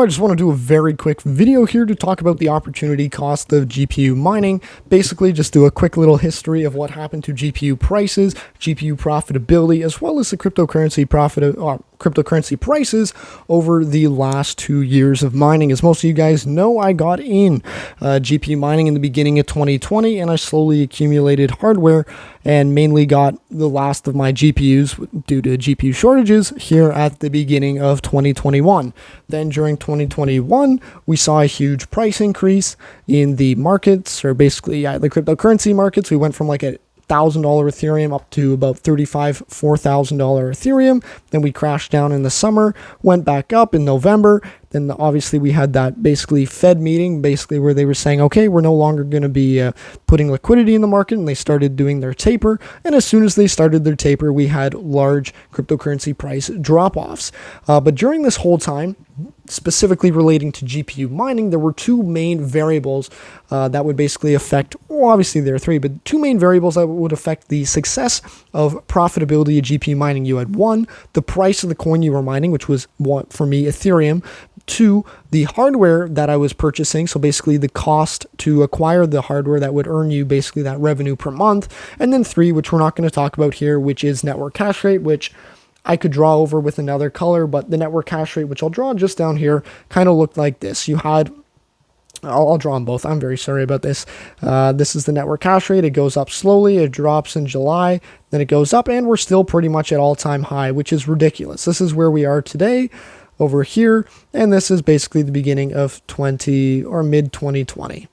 I just want to do a very quick video here to talk about the opportunity cost of GPU mining. Basically, just do a quick little history of what happened to GPU prices, GPU profitability, as well as the cryptocurrency cryptocurrency prices over the last 2 years of mining. As most of you guys know, I got in GPU mining in the beginning of 2020, and I slowly accumulated hardware and mainly got the last of my GPUs due to GPU shortages here at the beginning of 2021. Then during 2021, we saw a huge price increase in the markets, or basically the cryptocurrency markets. We went from like a $1,000 Ethereum up to about $4,000 Ethereum. Then we crashed down in the summer, went back up in November. Then obviously we had that basically Fed meeting, basically where they were saying, okay, we're no longer going to be putting liquidity in the market, and they started doing their taper. And as soon as they started their taper, we had large cryptocurrency price drop-offs. But during this whole time, specifically relating to GPU mining, there were two main variables that would basically affect, well, obviously there are three, but two main variables that would affect the success of profitability of GPU mining. You had one, the price of the coin you were mining, which was, for me, Ethereum. Two, the hardware that I was purchasing, so basically the cost to acquire the hardware that would earn you basically that revenue per month. And then three, which we're not going to talk about here, which is network hash rate, which I could draw over with another color, but the network hash rate, which I'll draw just down here, kind of looked like this. You had, I'll draw them both. I'm very sorry about this. This is the network hash rate. It goes up slowly. It drops in July. Then it goes up, and we're still pretty much at all-time high, which is ridiculous. This is where we are today over here, and this is basically the beginning of mid 2020.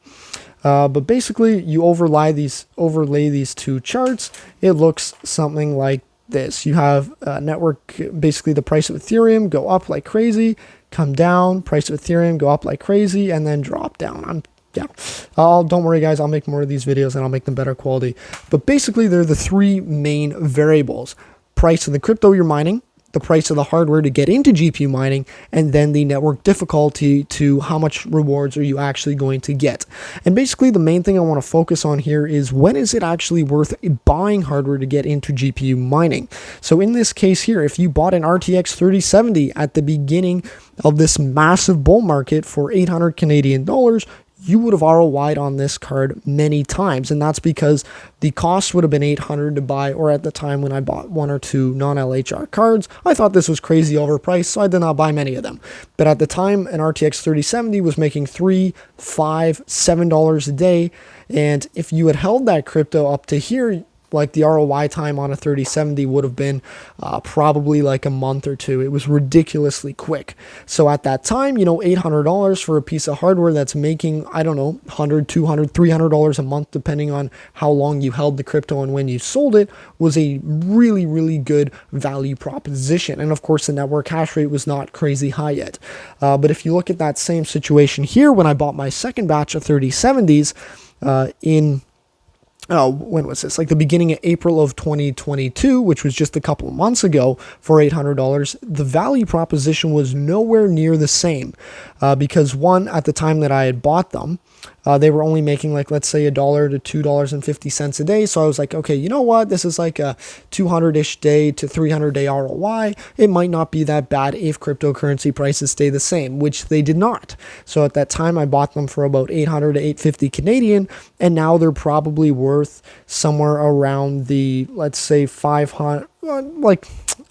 But basically, you overlay these two charts. It looks something like this. You have network, basically the price of Ethereum go up like crazy, come down, price of Ethereum go up like crazy, and then drop down. Don't worry guys, I'll make more of these videos and I'll make them better quality. But basically, they're the three main variables: price of the crypto you're mining, the price of the hardware to get into GPU mining, and then the network difficulty to how much rewards are you actually going to get. And basically the main thing I want to focus on here is, when is it actually worth buying hardware to get into GPU mining? So in this case here, if you bought an RTX 3070 at the beginning of this massive bull market for 800 Canadian dollars, you would have ROI'd on this card many times, and that's because the cost would have been $800 to buy, or at the time when I bought one or two non-LHR cards, I thought this was crazy overpriced, so I did not buy many of them. But at the time, an RTX 3070 was making $3, $5, $7 a day, and if you had held that crypto up to here, like the ROI time on a 3070 would have been probably like a month or two. It was ridiculously quick. So at that time, $800 for a piece of hardware that's making, I don't know, $100, $200, $300 a month, depending on how long you held the crypto and when you sold it, was a really, really good value proposition. And of course, the network hash rate was not crazy high yet. But if you look at that same situation here, when I bought my second batch of 3070s when was this? Like the beginning of April of 2022, which was just a couple of months ago, for $800, the value proposition was nowhere near the same. Because one, at the time that I had bought them, they were only making like, let's say, $1 to $2.50 a day. So I was like, okay, you know what? This is like a 200-ish day to 300-day ROI. It might not be that bad if cryptocurrency prices stay the same, which they did not. So at that time, I bought them for about 800 to 850 Canadian, and now they're probably worth somewhere around the, let's say, 500,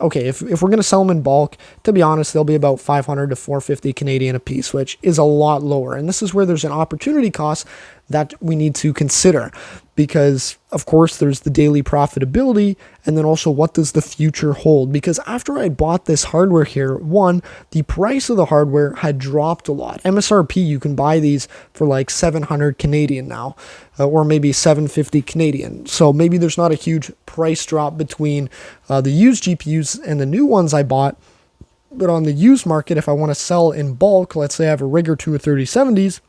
okay, if we're going to sell them in bulk, to be honest, they'll be about 500 to 450 Canadian a piece, which is a lot lower. And this is where there's an opportunity cost that we need to consider, because of course there's the daily profitability, and then also what does the future hold? Because after I bought this hardware here, one, the price of the hardware had dropped a lot. MSRP, you can buy these for like 700 Canadian now, or maybe 750 Canadian. So maybe there's not a huge price drop between the used GPUs and the new ones I bought. But on the used market, if I want to sell in bulk, let's say I have a rig or two of 3070s,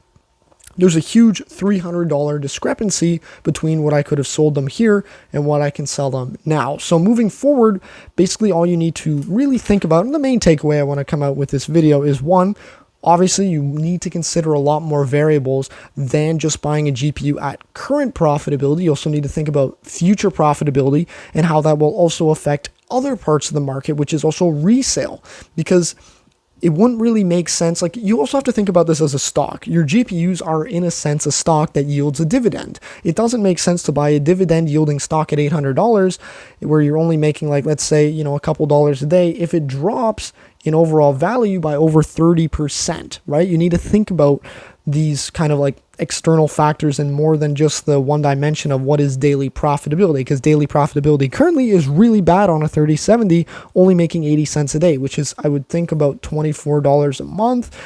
there's a huge $300 discrepancy between what I could have sold them here and what I can sell them now. So moving forward, basically all you need to really think about, and the main takeaway I want to come out with this video is, one, obviously you need to consider a lot more variables than just buying a GPU at current profitability. You also need to think about future profitability and how that will also affect other parts of the market, which is also resale. Because it wouldn't really make sense. Like, you also have to think about this as a stock. Your GPUs are, in a sense, a stock that yields a dividend. It doesn't make sense to buy a dividend yielding stock at $800 where you're only making, like, let's say, a couple dollars a day. If it drops in overall value by over 30%, right? You need to think about these kind of like external factors and more than just the one dimension of what is daily profitability, because daily profitability currently is really bad on a 3070, only making 80 cents a day, which is, I would think, about $24 a month.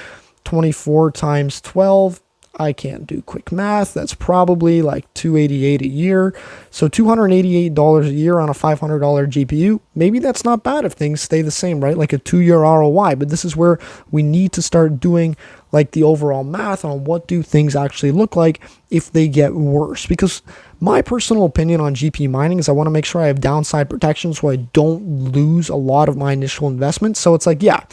24 times 12, I can't do quick math. That's probably like $288 a year. So $288 a year on a $500 GPU. Maybe that's not bad if things stay the same, right? Like a 2-year ROI. But this is where we need to start doing like the overall math on what do things actually look like if they get worse. Because my personal opinion on GPU mining is I want to make sure I have downside protection so I don't lose a lot of my initial investment. So it's like, yeah,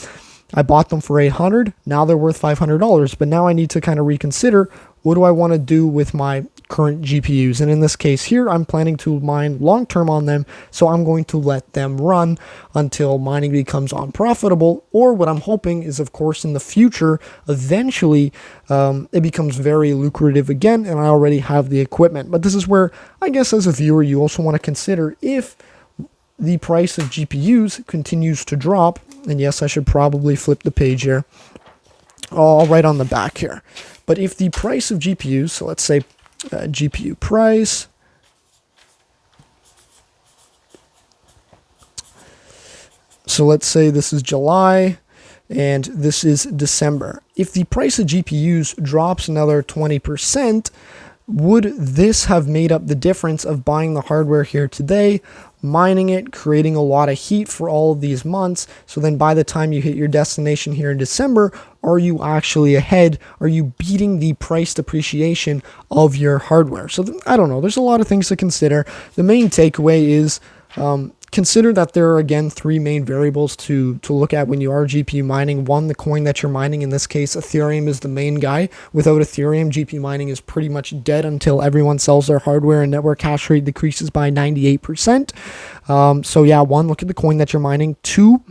I bought them for $800. Now they're worth $500. But now I need to kind of reconsider, what do I want to do with my current GPUs? And in this case here, I'm planning to mine long term on them. So I'm going to let them run until mining becomes unprofitable. Or what I'm hoping is, of course, in the future, eventually it becomes very lucrative again. And I already have the equipment. But this is where, I guess, as a viewer, you also want to consider if the price of GPUs continues to drop. And yes, I should probably flip the page here. I'll write on the back here. But if the price of GPUs, so let's say GPU price, so let's say this is July and this is December. If the price of GPUs drops another 20%, would this have made up the difference of buying the hardware here today, mining it, creating a lot of heat for all of these months? So then by the time you hit your destination here in December, are you actually ahead? Are you beating the price depreciation of your hardware? So I don't know. There's a lot of things to consider. The main takeaway is consider that there are, again, 3 main variables to look at when you are GPU mining. One, the coin that you're mining. In this case, Ethereum is the main guy. Without Ethereum, GPU mining is pretty much dead until everyone sells their hardware and network hash rate decreases by 98%. So yeah, 1, look at the coin that you're mining. 2,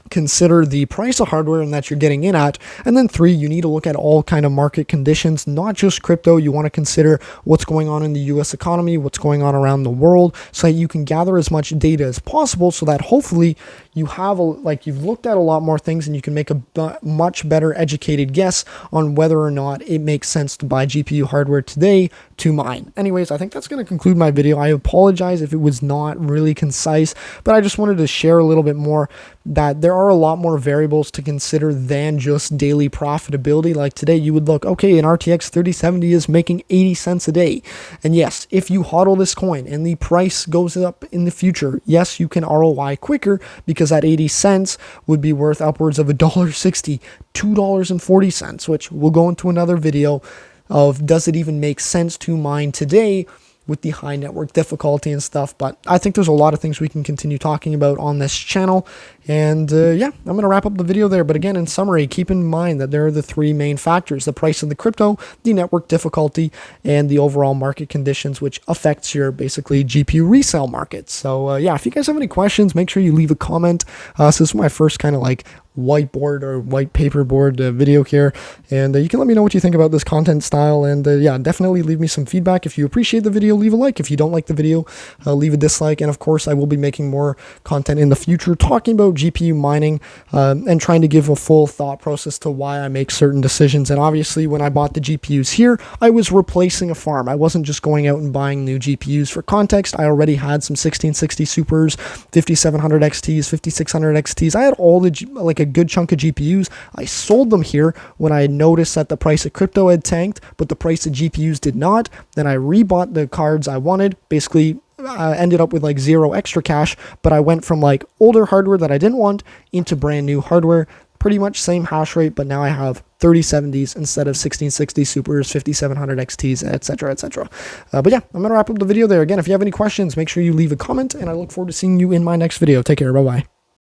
consider the price of hardware and that you're getting in at. And then 3, you need to look at all kind of market conditions, not just crypto. You want to consider what's going on in the US economy, what's going on around the world, so that you can gather as much data as possible, so that hopefully you have you've looked at a lot more things and you can make a much better educated guess on whether or not it makes sense to buy GPU hardware today to mine. Anyways, I think that's going to conclude my video. I apologize if it was not really concise, but I just wanted to share a little bit more that there are a lot more variables to consider than just daily profitability. Like today, you would look, okay, an RTX 3070 is making 80 cents a day. And yes, if you hodl this coin and the price goes up in the future, yes, you can ROI quicker, because that 80 cents would be worth upwards of $1.60, $2.40, which we'll go into another video of, does it even make sense to mine today with the high network difficulty and stuff. But I think there's a lot of things we can continue talking about on this channel. And yeah, I'm going to wrap up the video there. But again, in summary, keep in mind that there are the 3 main factors: the price of the crypto, the network difficulty, and the overall market conditions, which affects your basically GPU resale market. So yeah, if you guys have any questions, make sure you leave a comment. So this is my first kind of like whiteboard or white paper board video here, and you can let me know what you think about this content style. And yeah, definitely leave me some feedback. If you appreciate the video, leave a like. If you don't like the video, leave a dislike. And of course, I will be making more content in the future talking about GPU mining and trying to give a full thought process to why I make certain decisions. And obviously, when I bought the GPUs here, I was replacing a farm. I wasn't just going out and buying new GPUs. For context, I already had some 1660 Supers, 5700 XTs, 5600 XTs. I had all the like a good chunk of GPUs. I sold them here when I noticed that the price of crypto had tanked, but the price of GPUs did not. Then I rebought the cards I wanted. Basically, ended up with like 0 extra cash, but I went from like older hardware that I didn't want into brand new hardware. Pretty much same hash rate, but now I have 3070s instead of 1660 Supers, 5700 XTs, etc., etc. But yeah, I'm going to wrap up the video there. Again, if you have any questions, make sure you leave a comment, and I look forward to seeing you in my next video. Take care. Bye-bye.